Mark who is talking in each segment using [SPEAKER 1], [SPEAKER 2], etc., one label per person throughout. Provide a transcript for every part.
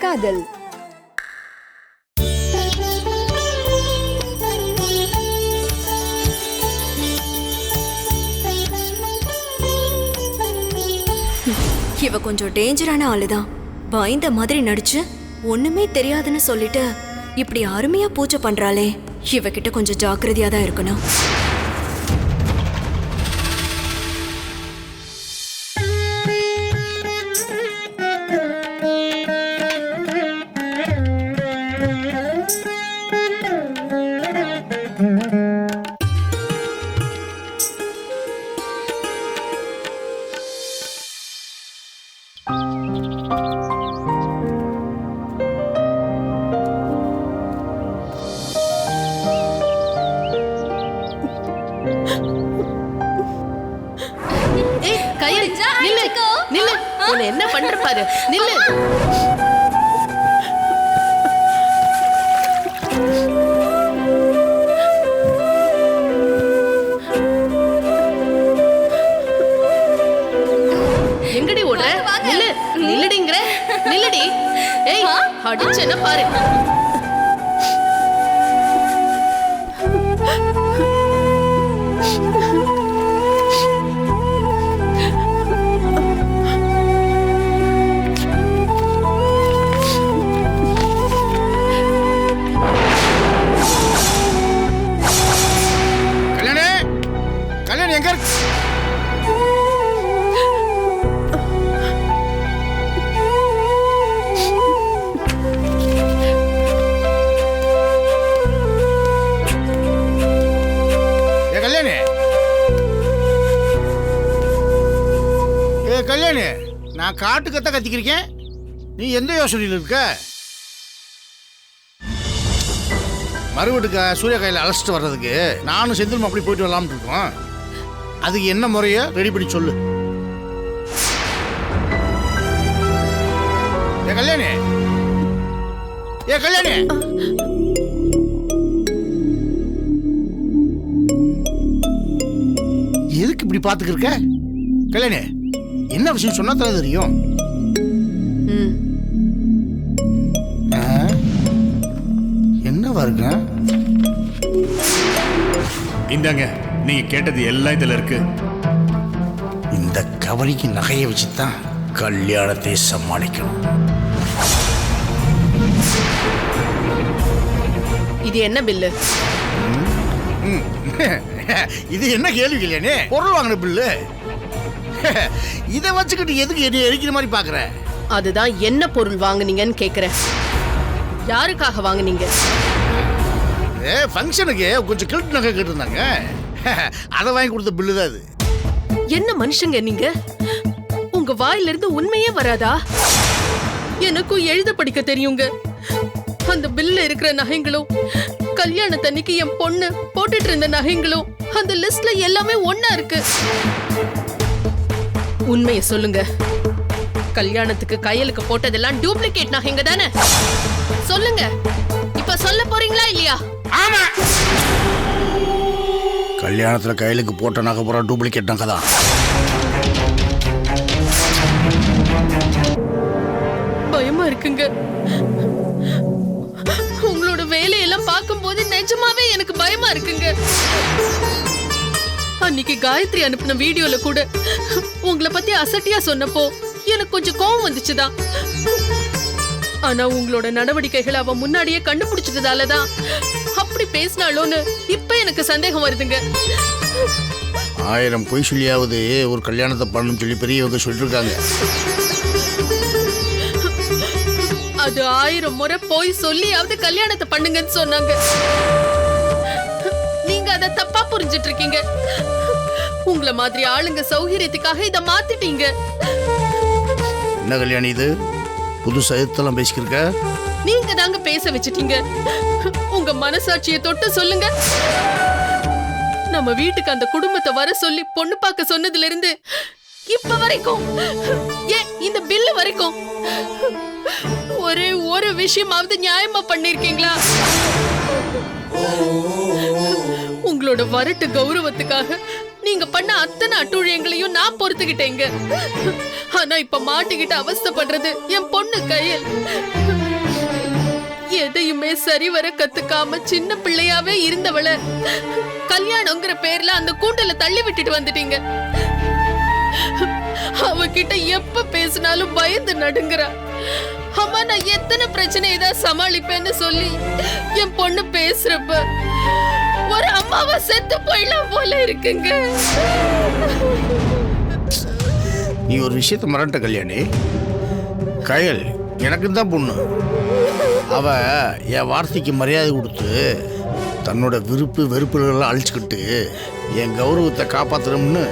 [SPEAKER 1] காதல்.
[SPEAKER 2] இவ கொஞ்சம் டேஞ்சரான ஆளுதான். பயந்த மாதிரி நடிச்சு ஒண்ணுமே தெரியாதுன்னு சொல்லிட்டு இப்படி அருமையா பூஜை பண்றாளே, இவகிட்ட கொஞ்சம் ஜாக்கிரதையா தான் இருக்கணும்.
[SPEAKER 3] என்ன பண்ற பாரு, நில்லு. எங்கடி ஓடுற? நில்லு, நில்லுடிங்கற, நில்லுடி. ஏய், அடிச்சேன்னா பாரு.
[SPEAKER 4] கல்யாணி, நான் காட்டு கத்த கத்திக்கிறேன், நீ எந்த யோசனையில் இருக்க? மறுவீட்டுக்கு சூர்யா கையில் அழைச்சிட்டு வர்றதுக்கு நானும் செந்திலும் அப்படி போயிட்டு வரலாம்னு இருக்கோம். அதுக்கு என்ன முறையோ ரெடி பண்ணி சொல்லு. ஏ கல்யாணி, ஏ கல்யாணி, எதுக்கு இப்படி பார்த்துக்கிருக்க? கல்யாணி, என்ன விஷயம் சொன்னா தான் தெரியும். என்னவா இருக்கு?
[SPEAKER 5] இந்தாங்க, நீங்க கேட்டது எல்லாம் இதுல இருக்கு.
[SPEAKER 4] இந்த கவரிக்கு நகையை வச்சுதான் கல்யாணத்தை சமாளிக்கணும்.
[SPEAKER 3] இது என்ன பில்லு?
[SPEAKER 4] இது என்ன கேள்வி இல்லையானே? பொருள் வாங்கின பில்லு. இதை வச்சுக்கிட்டு எதுக்கு என்ன எரிக்கிற மாதிரி பாக்குற?
[SPEAKER 3] அதுதான் என்ன பொருள் வாங்குனீங்கன்னு கேக்குறேன். யாருக்காக வாங்குனீங்க?
[SPEAKER 4] ஃபங்க்ஷனுக்கு கொஞ்சம் கில்ட் நகை கேட்டிருந்தாங்க, அதை வாங்கி கொடுத்த பில்லு தான் அது.
[SPEAKER 3] என்ன மனுஷங்க நீங்க? உங்க வாயில இருந்து உண்மையே வராதா? எனக்கும் எழுத படிக்க தெரியுங்க. அந்த பில்ல இருக்கிற நகைங்களும் கல்யாணத்தன்னைக்கு என் பொண்ணு போட்டுட்டு இருந்த நகைங்களும் அந்த லிஸ்ட்ல எல்லாமே ஒண்ணா இருக்கு. உண்மையை சொல்லுங்க. கல்யாணத்துக்கு கையலுக்கு போட்டதெல்லாம் டூப்ளிகேட் நகைங்க தானே? சொல்லுங்க. இப்ப சொல்ல போறீங்களா இல்லையா?
[SPEAKER 4] ஆமா, கல்யாணத்துல கையலுக்கு போட்ட நகை பூரா டூப்ளிகேட் நகை தான்.
[SPEAKER 3] பயமா இருக்குங்க. உங்களோட வேலையெல்லாம் பார்க்கும்போது நிஜமாவே எனக்கு பயமா இருக்குங்க. அன்னைக்கு காயத்ரி அனுப்பின வீடியோல கூட உங்களை பத்தி அசட்டியா சொன்னப்போ எனக்கு கொஞ்சம் கோவம் வந்துச்சுதான். ஆனா உங்களோட நடவடிக்கைகளை அவ முன்னாடியே கண்டுபிடிச்சிட்டதாலதான் அப்படி பேசினாலோன்னு இப்ப எனக்கு சந்தேகம் வருதுங்க.
[SPEAKER 4] 1000 பொய் சொல்லியாவது ஒரு கல்யாணத்தை பண்ணணும்னு சொல்லி பெரியவங்க சொல்லிருக்காங்க.
[SPEAKER 3] அது 1000 முறை போய் சொல்லியாவது கல்யாணத்தை பண்ணுங்கன்னு சொன்னாங்க. நீங்க அதை தப்பா புரிஞ்சிட்டு இருக்கீங்க. உங்களை மாதிரி ஆளுங்க சௌகரியத்துக்காக இதை மாத்திட்டீங்க.
[SPEAKER 4] என்ன கல்யாணி இது? புது சைத்தெல்லாம் பேசிக்கிருக்க?
[SPEAKER 3] நீங்க தாங்க பேச வச்சிட்டீங்க. உங்க மனசாட்சியை தொட்டு சொல்லுங்க. நம்ம வீட்டுக்கு அந்த குடும்பத்தை வர சொல்லி பொண்ணு பார்க்க சொன்னதுல இருந்து இப்ப வரைக்கும், ஏன் இந்த பில்லு வரைக்கும் ஒரே ஒரு விஷயமாவது நியாயமா பண்ணிருக்கீங்களா? உங்களோட வரட்டு கௌரவத்துக்காக நீங்க பண்ண அத்தனை அட்டூழியங்களையும் நான் பொறுத்துக்கிட்டேங்க. ஆனா இப்ப மாட்டிக்கிட்டு அவஸ்தைப்படுறது என் பொண்ணு கையில். எதையுமே சரிவர கத்துக்காம சின்ன பிள்ளையாவே இருந்தவள கல்யாணங்கிற பேர்ல அந்த கூண்டல தள்ளி விட்டுட்டு வந்துட்டீங்க. அவகிட்ட எப்ப பேசினாலும் பயந்து நடுங்குறா. அம்மா, நான் எத்தனை பிரச்சனை தான் சமாளிப்பேன்னு சொல்லி என் பொண்ணு பேசுறப்ப ஒரு அம்மாவா செத்து போயிடலாம் போல இருக்குங்க.
[SPEAKER 4] நீ ஒரு விஷயத்த மறந்துட்ட கல்யாணி. கயல் எனக்கு தான் பொண்ணு. அவ என் வார்த்தைக்கு மரியாதை கொடுத்து தன்னோட விருப்பு வெறுப்புகளெல்லாம் அழிச்சுக்கிட்டு என் கௌரவத்தை காப்பாற்றணும்னு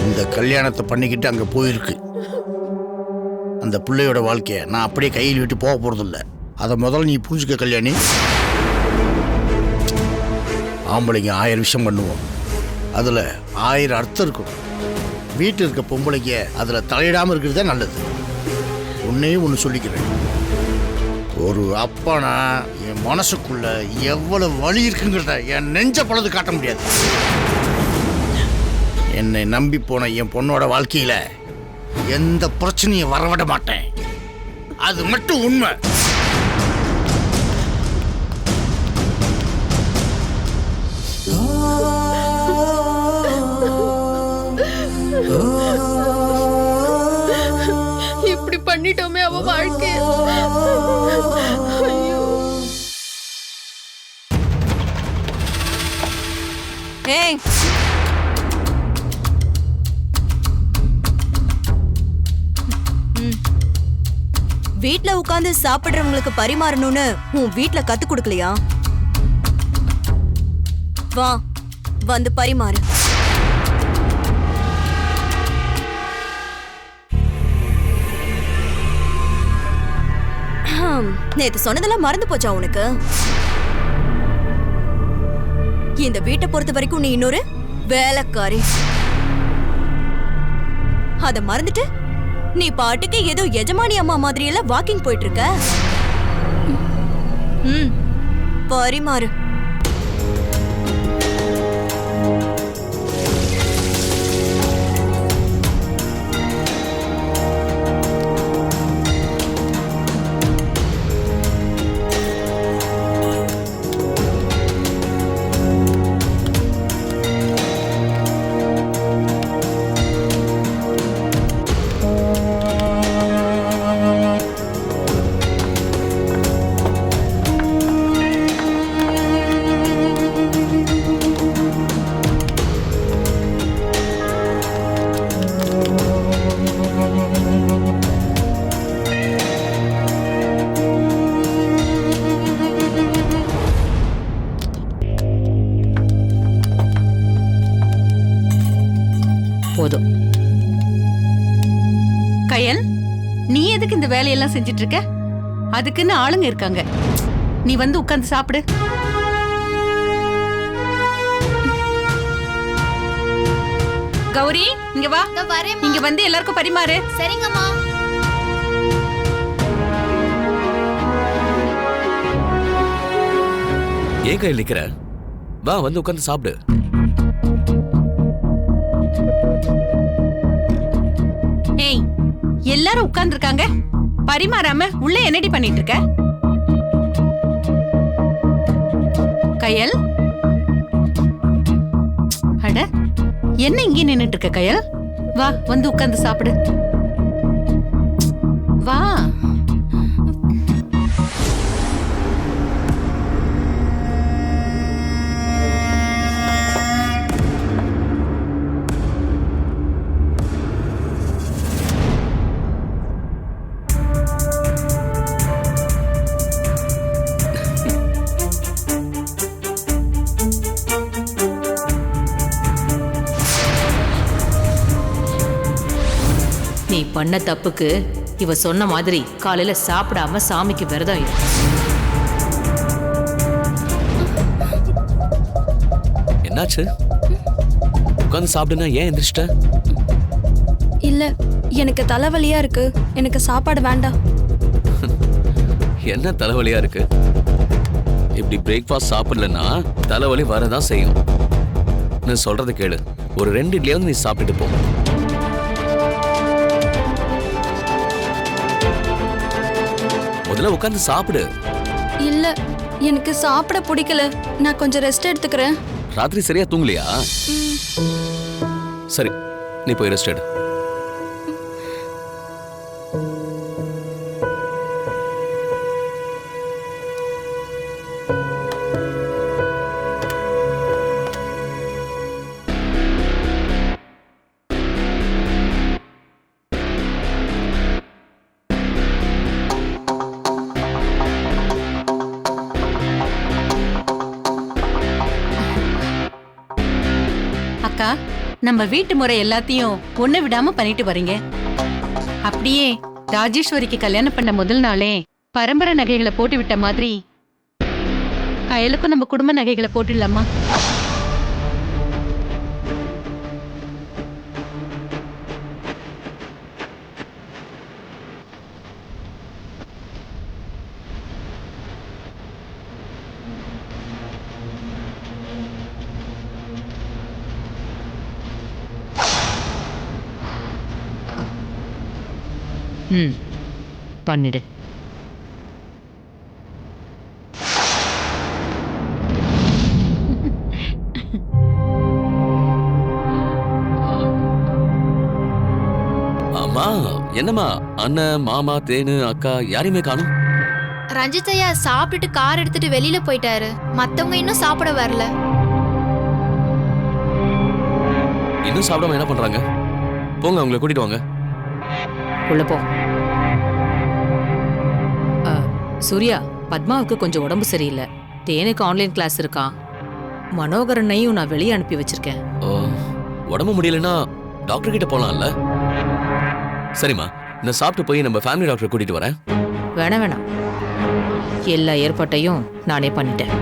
[SPEAKER 4] இந்த கல்யாணத்தை பண்ணிக்கிட்டு அங்கே போயிருக்கு. அந்த பிள்ளையோட வாழ்க்கையை நான் அப்படியே கையில் விட்டு போக போகிறதில்ல. அதை முதல்ல நீ புரிஞ்சுக்க கல்யாணி. ஆம்பளைங்க 1000 விஷயம் பண்ணுவோம், அதில் 1000 அர்த்தம் இருக்கும். வீட்டில் இருக்க பொம்பளைங்க அதில் தலையிடாமல் இருக்கிறதே நல்லது. ஒன்னே ஒன்று சொல்லிக்கிறேன், ஒரு அப்பனா என் மனசுக்குள்ள எவ்வளவு வலி இருக்குங்கிறத என் நெஞ்ச பொழுது காட்ட முடியாது. என்னை நம்பி போன என் பொண்ணோட வாழ்க்கையில எந்த பிரச்சனையும் வரவிட மாட்டேன். அது மட்டும் உண்மை.
[SPEAKER 3] இப்படி பண்ணிட்டோமே அவ வாழ்க்கை. ஐயோ.
[SPEAKER 2] ஏய், வீட்ல உட்கார்ந்து சாப்பிடுறவங்களுக்கு பரிமாறணும்னு உன் வீட்ல கத்து கொடுக்கலையா? வா, வந்து பரிமாறு. நேத்து சொன்னதெல்லாம் மறந்து போச்சா உனக்கு? இந்த வீட்டை பொறுத்த வரைக்கும் நீ இன்னொரு வேலைக்காரி. அத மறந்துட்டு நீ பாட்டுக்கு ஏதோ எஜமானி அம்மா மாதிரி எல்லாம் வாக்கிங் போயிட்டு இருக்க. பரிமாறு.
[SPEAKER 1] போதும். கயல், நீ எதுக்கு இந்த வேலையெல்லாம் செஞ்சிட்டு இருக்க? அதுக்குன்னு ஆளுங்க இருக்காங்க. நீ வந்து உட்கார்ந்து சாப்பிடு. கௌரி, இங்க வா. இங்க வந்து எல்லாருக்கும் பரிமாறு.
[SPEAKER 2] சரிங்கம்மா.
[SPEAKER 6] ஏன் கையில் நிக்கிற? வா, வந்து உட்கார்ந்து சாப்பிடு.
[SPEAKER 1] ஏய், எல்லாரும் உட்கார்ந்து இருக்காங்க, பரிமாறாம உள்ள என்னடி பண்ணிட்டு இருக்க? கயல், அட என்ன இங்கே நின்னுட்டு இருக்க கயல்? வா, வந்து உட்கார்ந்து சாப்பிடு. வா.
[SPEAKER 7] நீ பண்ண தப்புக்கு இவ சொன்ன மாதிரி காலையில சாப்பிடாம சாமிக்கு விரதம் இரு.
[SPEAKER 6] என்னாச்சு? உட்கார்ந்து சாப்பிடுனா ஏன் எந்திரிச்சிட்ட?
[SPEAKER 2] இல்ல, எனக்கு தலைவலியா இருக்கு. எனக்கு சாப்பாடு வேண்டாம்.
[SPEAKER 6] என்ன தலைவலியா இருக்கு? இப்படி பிரேக்ஃபாஸ்ட் சாப்பிடலன்னா தலைவலி வரதான் செய்யும். நான் சொல்றதை கேளு. ஒரு 2 இட்லியாவது நீ சாப்பிட்டுட்டு போ. முதல்ல உட்காந்து சாப்பிடு.
[SPEAKER 2] இல்ல எனக்கு சாப்பிட பிடிக்கல, நான் கொஞ்சம் ரெஸ்ட் எடுத்துக்கிறேன்.
[SPEAKER 6] ராத்திரி சரியா தூங்கலையா? சரி, நீ போய் ரெஸ்ட் எடு.
[SPEAKER 1] அக்கா, நம்ம வீட்டு முறை எல்லாத்தையும் ஒண்ணு விடாம பண்ணிட்டு வரீங்க. அப்படியே ராஜேஸ்வரிக்கு கல்யாணம் பண்ண முதல் நாளே பரம்பரை நகைகளை போட்டு விட்ட மாதிரி கயலுக்கும் நம்ம குடும்ப நகைகளை போட்டுடலாமா?
[SPEAKER 7] ம், பண்ணிடு.
[SPEAKER 6] அம்மா, என்னம்மா அண்ணன், மாமா, தேனு, அக்கா யாரையுமே காணும்?
[SPEAKER 8] ரஞ்சித் ஐயா சாப்பிட்டுட்டு கார் எடுத்துட்டு வெளியில போயிட்டாரு. மத்தவங்க இன்னும் சாப்பிட வரல.
[SPEAKER 6] இன்னும் சாப்பிடாம என்ன பண்றாங்க? போங்க, அவங்களை கூட்டிட்டு வாங்க.
[SPEAKER 7] உள்ள போ. சூர்யா, பத்மாவுக்கு கொஞ்சம் உடம்பு சரியில்லை. தேனுக்கு ஆன்லைன் கிளாஸ் இருக்கான். மனோகரனையும் நான் வெளியே அனுப்பி வச்சிருக்கேன்.
[SPEAKER 6] உடம்பு முடியலன்னா டாக்டர் கிட்ட போலாம்ல? சரிம்மா, நான் சாப்பிட்டு போய் நம்ம ஃபேமிலி டாக்டர் கூட்டிட்டு வரேன்.
[SPEAKER 7] வேணாம் வேணாம், எல்லா ஏற்பாட்டையும் நானே பண்ணிட்டேன்.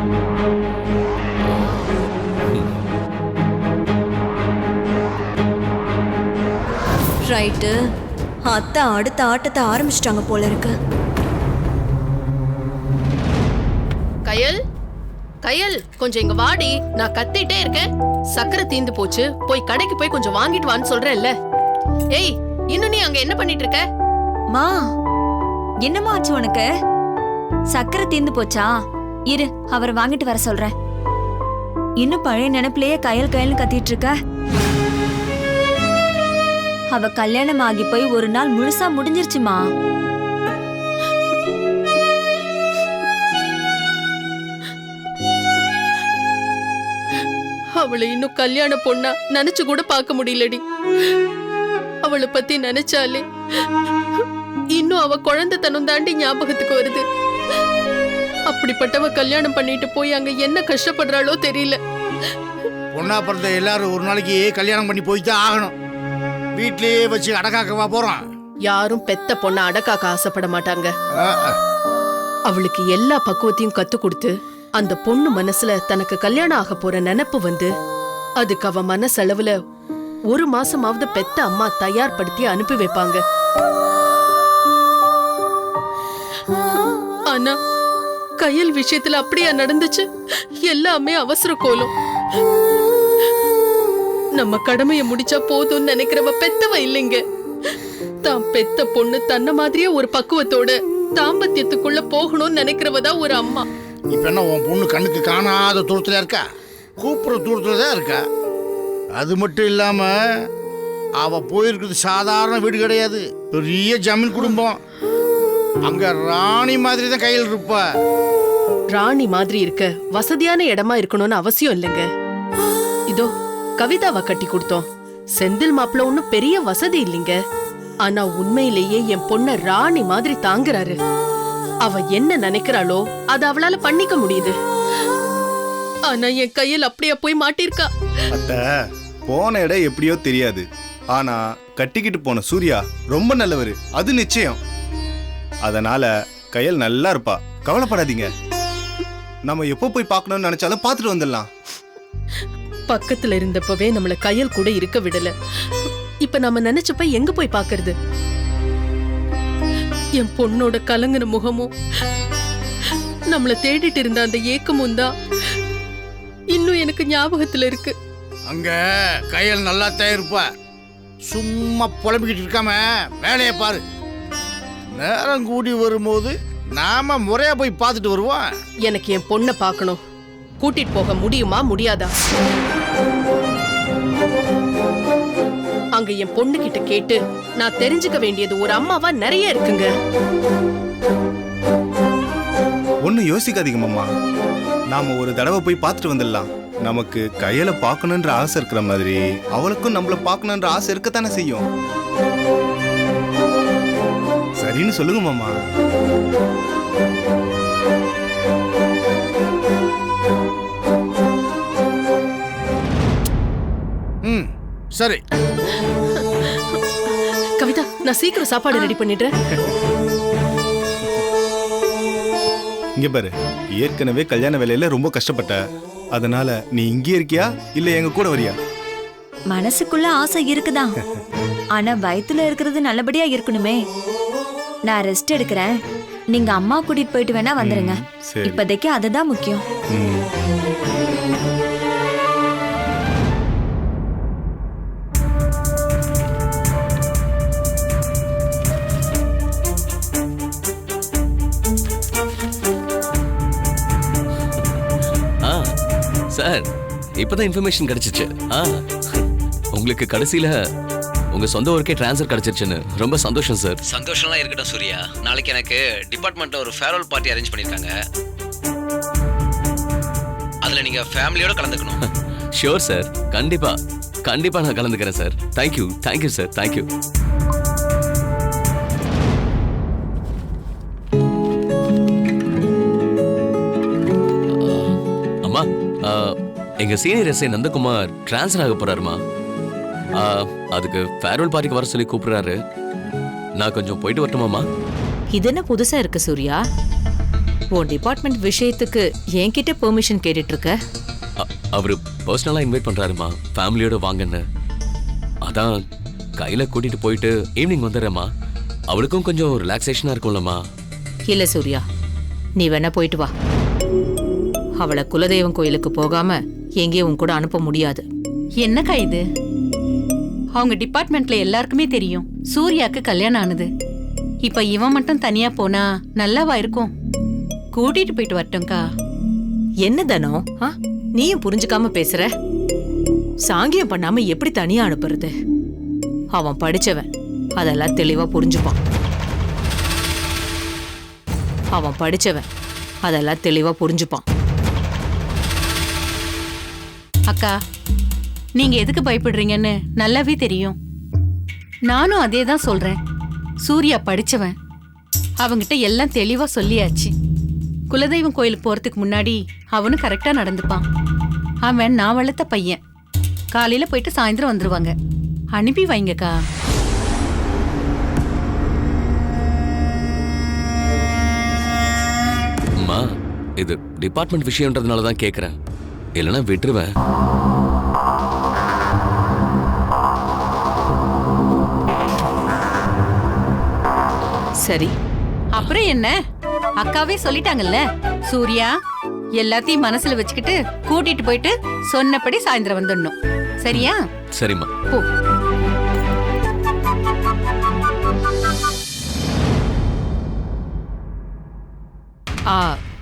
[SPEAKER 2] ரைட்டு, அத்தை அடுத்த ஆட்டத்தை ஆரம்பிச்சிட்டாங்க போல இருக்கு.
[SPEAKER 3] கயல், கயல் கொஞ்சம் இங்க வாடி. நான் கத்திட்டே இருக்கேன். சக்கரை தீந்து போச்சு, போய் கடைக்கு போய் கொஞ்சம் வாங்கிட்டு வான்னு சொல்றேன்ல. ஏய், இன்னும் நீ அங்க என்ன பண்ணிட்டு இருக்க?
[SPEAKER 2] மா, என்னம்மா ஆச்சு உனக்கு? சக்கரை தீந்து போச்சா? இரு, அவர் வாங்கிட்டு வர சொல்றேன். இன்னும் பழைய நினைப்பிலேயே கயல் கயல்னு கத்திட்டு இருக்க. அவ கல்யாணம் ஆகி போய் ஒரு நாள் முழுசா முடிஞ்சிருச்சுமா.
[SPEAKER 3] அவளை இன்னும் கல்யாண பொண்ணா நினைச்சு கூட பார்க்க முடியலடி. அவளை பத்தி நினைச்சாலே இன்னும் அவ குழந்தைத்தனம் தாண்டி ஞாபகத்துக்கு வருது. அப்படிப்பட்டவ கல்யாணம் பண்ணிட்டு போய் அங்க என்ன கஷ்டப்படுறாளோ தெரியல.
[SPEAKER 4] பொண்ணா பிறந்த எல்லாரும் ஒரு நாளைக்கு கல்யாணம் பண்ணி போய்தான் ஆகணும். வீட்லயே வச்சு அடக்காக்கவா போறான்?
[SPEAKER 3] யாரும் பெத்த பொண்ண அடக்காக்க ஆசைப்பட மாட்டாங்க. அவளுக்கு எல்லா பக்குவத்தையும் கத்து கொடுத்து அந்த பொண்ணு மனசுல தனக்கு கல்யாணம் ஆக போற நினைப்பு வந்து அதுக்கு அவ மனசளவுல 1 மாசமாவது பெத்த அம்மா தயார்படுத்தி அனுப்பி வைப்பாங்க. ஆனா கயல் விஷயத்துல அப்படியா நடந்துச்சு? எல்லாமே அவசர கோலம். நம்ம கடமையை முடிச்சா போதும்னு நினைக்கிறவ பெத்தவ இல்லைங்க. தான் பெத்த பொண்ணு தன்ன மாதிரியே ஒரு பக்குவத்தோட தாம்பத்தியத்துக்குள்ள போகணும்னு நினைக்கிறவதான் ஒரு அம்மா.
[SPEAKER 4] இப்ப என்ன உன் பொண்ணு கண்ணுக்கு காணாத தூரத்துல இருக்கா? கூப்பிடுற தூரத்துல தான் இருக்கா. அது மட்டும் இல்லாம அவ போயிருக்கிறது சாதாரண வீடு கிடையாது, பெரிய ஜமீன் குடும்பம். அங்க ராணி மாதிரி தான் கையில் இருப்பா.
[SPEAKER 3] ராணி மாதிரி இருக்க வசதியான இடமா இருக்கணும்னு அவசியம் இல்லைங்க. இதோ கவிதாவை கட்டி கொடுத்தோம். செந்தில் மாப்பிள்ள ஒன்னும் பெரிய வசதி இல்லைங்க. ஆனா உண்மையிலேயே என் பொண்ண ராணி மாதிரி தாங்குறாரு. அவ என்ன நினைக்கிறாளோ அத அவளால பண்ணிக்க முடியுது. ஆனா என் கையில் அப்படியே போய் மாட்டிருக்கா.
[SPEAKER 9] அத்த, போன இடம் எப்படியோ தெரியாது, ஆனா கட்டிக்கிட்டு போன சூர்யா ரொம்ப நல்லவரு, அது நிச்சயம். அதனால கையல் நல்லா இருப்பா, கவலைப்படாதீங்க. நம்ம எப்போ போய் பார்க்கணும்னு நினைச்சாலும் பார்த்துட்டு வந்துடலாம்.
[SPEAKER 3] பக்கத்துல இருந்தப்பவே நம்மள கையல் கூட இருக்க விடல. இப்ப நம்ம நினைச்சப்ப எங்க போய் பாக்குறது? என் பொண்ணோட கலங்கின முகமும் நம்மள தேடிட்டு இருந்த அந்த ஏக்கமும் தான் இன்னும் எனக்கு ஞாபகத்துல இருக்கு.
[SPEAKER 4] அங்க கையல் நல்லாத்தான் இருப்பா. சும்மா புலம்பிக்கிட்டு இருக்காம வேலையை பாரு. நேரம் கூடி வரும்போது நாம முறையா போய் பார்த்துட்டு வருவோம்.
[SPEAKER 3] எனக்கு என் பொண்ணை பார்க்கணும். கூட்டிட்டு போக முடியுமா முடியாதா? அங்க என் பொண்ணு கிட்ட கேட்டு நான் தெரிஞ்சுக்க வேண்டியது ஒரு அம்மாவா நிறைய இருக்குங்க.
[SPEAKER 9] ஒன்னும் யோசிக்காதீங்க மாமா. நாம ஒரு தடவை போய் பார்த்துட்டு வந்துடலாம். நமக்கு கையில பார்க்கணுன்ற ஆசை இருக்கிற மாதிரி அவளுக்கும் நம்மள பார்க்கணுன்ற ஆசை இருக்கத்தானே செய்யும். சரின்னு சொல்லுங்க மாமா.
[SPEAKER 4] சரி
[SPEAKER 3] கவிதா, நான் சீக்கிரம் சாப்பாடு ரெடி பண்ணிடுறேன்.
[SPEAKER 9] இங்க பாரு, ஏற்கனவே கல்யாண வேலையில ரொம்ப கஷ்டப்பட்ட. அதனால நீ இங்கே இருக்கியா இல்ல எங்க கூட வரியா?
[SPEAKER 10] மனசுக்குள்ள ஆசை இருக்குதான், ஆனா வயித்துல இருக்கிறது நல்லபடியா இருக்கணுமே. நான் ரெஸ்ட் எடுக்கிறேன், நீங்க அம்மா கூட்டிட்டு போயிட்டு வேணா வந்துருங்க.
[SPEAKER 9] சரி.
[SPEAKER 10] இப்போதைக்கு அதுதான் முக்கியம்.
[SPEAKER 6] சார், இப்பதான் இன்ஃபர்மேஷன் கிடைச்சிச்சு. உங்களுக்கு கடைசியில உங்க சொந்த ஊருக்கே ட்ரான்ஸ்ஃபர் கிடைச்சிருச்சுன்னு ரொம்ப சந்தோஷம் சார்.
[SPEAKER 11] சந்தோஷம்லாம் இருக்கட்டும் சூர்யா. நாளைக்கு எனக்கு டிபார்ட்மெண்ட்ல ஒரு ஃபேர்வெல் பார்ட்டி அரேஞ்ச் பண்ணிருக்காங்க. அதுல நீங்க ஃபேமிலியோட கலந்துக்கணும்.
[SPEAKER 6] ஷியோர் சார், கண்டிப்பா கண்டிப்பா நான் கலந்துக்கிறேன் sir. Thank you thank you sir, thank you. அம்மா, எங்க சீனியர் எஸ்ஐ நந்தகுமார் டிரான்ஸ்ஃபர் ஆக போறாருமா. அதுக்கு ஃபேர்வெல் பார்ட்டிக்கு வர சொல்லி கூப்பிடுறாரு. நான் கொஞ்சம் போயிட்டு வரட்டுமாமா?
[SPEAKER 7] இது என்ன புதுசா இருக்கு சூர்யா? உன் டிபார்ட்மெண்ட் விஷயத்துக்கு என்கிட்ட பெர்மிஷன் கேட்டுட்டு இருக்க?
[SPEAKER 6] அவரு பர்சனலா இன்வைட் பண்றாருமா, ஃபேமிலியோட வாங்கன்னு. அதான் கையில கூட்டிட்டு போயிட்டு ஈவினிங் வந்துடுறேம்மா. அவளுக்கும் கொஞ்சம் ரிலாக்ஸேஷனா இருக்கும்லம்மா.
[SPEAKER 7] இல்ல சூர்யா, நீ வேணா போயிட்டு வா. அவளை குலதெய்வம் கோயிலுக்கு போகாம எங்கேயும் உன் கூட அனுப்ப முடியாது.
[SPEAKER 1] என்னக்கா இது? அவங்க டிபார்ட்மெண்ட்ல எல்லாருக்குமே தெரியும் சூர்யாக்கு கல்யாணம் ஆனது. இப்ப இவன் மட்டும் தனியா போனா நல்லாவா இருக்கும்? கூட்டிட்டு போயிட்டு வரட்டும்க்கா.
[SPEAKER 7] என்ன தானோ நீயும் புரிஞ்சுக்காம பேசுற? சாங்கியம் பண்ணாம எப்படி தனியா அனுப்புறது? அவன் படிச்சவன், அதெல்லாம் தெளிவா புரிஞ்சுப்பான். அவன் படிச்சவன், அதெல்லாம் தெளிவா புரிஞ்சுப்பான்.
[SPEAKER 1] அக்கா, நீங்க எதுக்கு பயப்படுறீங்கன்னு நல்லாவே தெரியும். நானும் அதே தான் சொல்றேன். சூர்யா படிச்சவன், அவங்கிட்ட எல்லாம் தெளிவா சொல்லியாச்சு. குலதெய்வம் கோயிலுக்கு போறதுக்கு முன்னாடி அவனும் கரெக்டா நடந்துப்பான். அவன் நான் வளர்த்த பையன். காலையில போயிட்டு சாயந்தரம் வந்துருவாங்க. அனுப்பி வைங்கக்கா.
[SPEAKER 6] அம்மா, இது டிபார்ட்மெண்ட் விஷயம்ன்றதுனால தான் கேட்குறேன், இல்லைன்னா விட்டுருவேன்.
[SPEAKER 7] சரி,
[SPEAKER 1] அப்புறம் என்ன, அக்காவே சொல்லிட்டாங்கல்ல. சூர்யா, எல்லாத்தையும் மனசுல வச்சுக்கிட்டு கூட்டிட்டு போயிட்டு சொன்னபடி சாயந்தரம் வந்துடணும். சரியா?
[SPEAKER 6] சரிம்மா.
[SPEAKER 1] போ.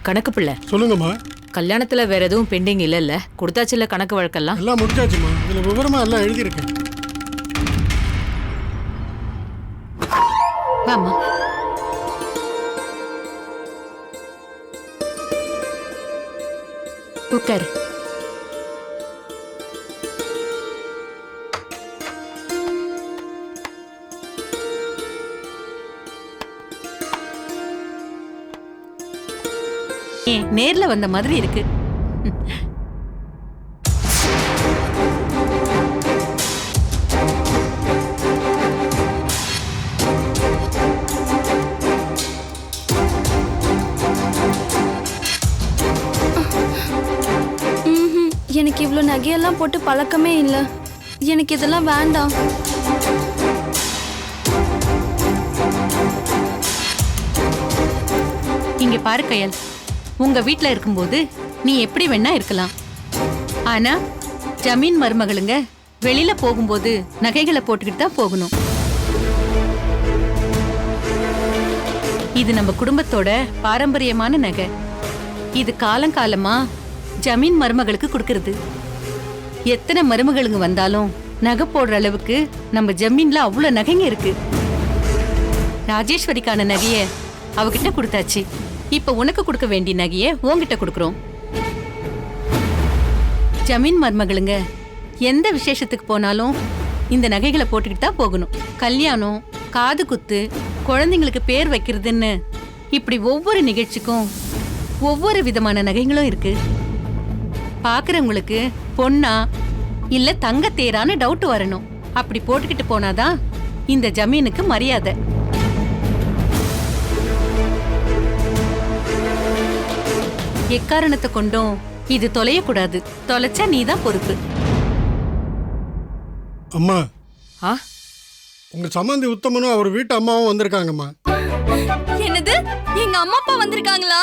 [SPEAKER 7] கணக்கு பிள்ளை
[SPEAKER 12] சொல்லுங்கம்மா.
[SPEAKER 7] கல்யாணத்துல வேற எதுவும் பெண்டிங் இல்லல்ல? கொடுத்தாச்சுல கணக்கு வழக்கெல்லாம்?
[SPEAKER 12] எல்லாம் முடிச்சாச்சுமா. இதுல விவரமா எல்லாம் எழுதியிருக்கேன்.
[SPEAKER 1] வாமா. உட்காரு. நேர்ல வந்த மாதிரி இருக்கு.
[SPEAKER 2] எனக்கு இவ்ளோ நகையெல்லாம் போட்டு பழக்கமே இல்லை. எனக்கு இதெல்லாம் வேண்டாம்.
[SPEAKER 1] இங்க பாரு கயல், உங்க வீட்ல இருக்கும்போது நீ எப்படி வேணா இருக்கலாம். ஆனா ஜமீன் மருமகளுங்க வெளியில போகும்போது நகைகளை போட்டுக்கிட்டு தான் போகணும். இது நம்ம குடும்பத்தோட பாரம்பரியமான நகை. இது காலங்காலமா ஜமீன் மருமகளுக்கு கொடுக்கறது. எத்தனை மருமகளுங்க வந்தாலும் நகை போடுற அளவுக்கு நம்ம ஜமீன்ல அவ்வளவு நகைங்க இருக்கு. ராஜேஸ்வரிக்கான நகைய அவகிட்ட கொடுத்தாச்சு. இப்ப உனக்கு கொடுக்க வேண்டிய நகைய உன்கிட்ட கொடுக்கறோம். ஜமீன் மருமகளுங்க எந்த விசேஷத்துக்கு போனாலும் இந்த நகைகளை போட்டுக்கிட்டு தான் போகணும். கல்யாணம், காது குத்து, குழந்தைங்களுக்கு பேர் வைக்கிறதுன்னு இப்படி ஒவ்வொரு நிகழ்ச்சிக்கும் ஒவ்வொரு விதமான நகைகளும் இருக்கு. பாக்குறவங்களுக்கு பொண்ணா இல்ல தங்க தேரான்னு டவுட் வரணும். அப்படி போட்டுக்கிட்டு போனாதான் இந்த ஜமீனுக்கு மரியாதை. எக்காரணத்தை கொண்டும் இது தொலையக்கூடாது. தொலைச்சா நீதான் பொறுப்பு.
[SPEAKER 12] அம்மா
[SPEAKER 7] ஆ
[SPEAKER 12] உங்க சம்பந்தி உத்தமனும் அவர் வீட்டு அம்மாவும் வந்திருக்காங்கம்மா.
[SPEAKER 2] என்னது? எங்க அம்மா அப்பா வந்திருக்காங்களா?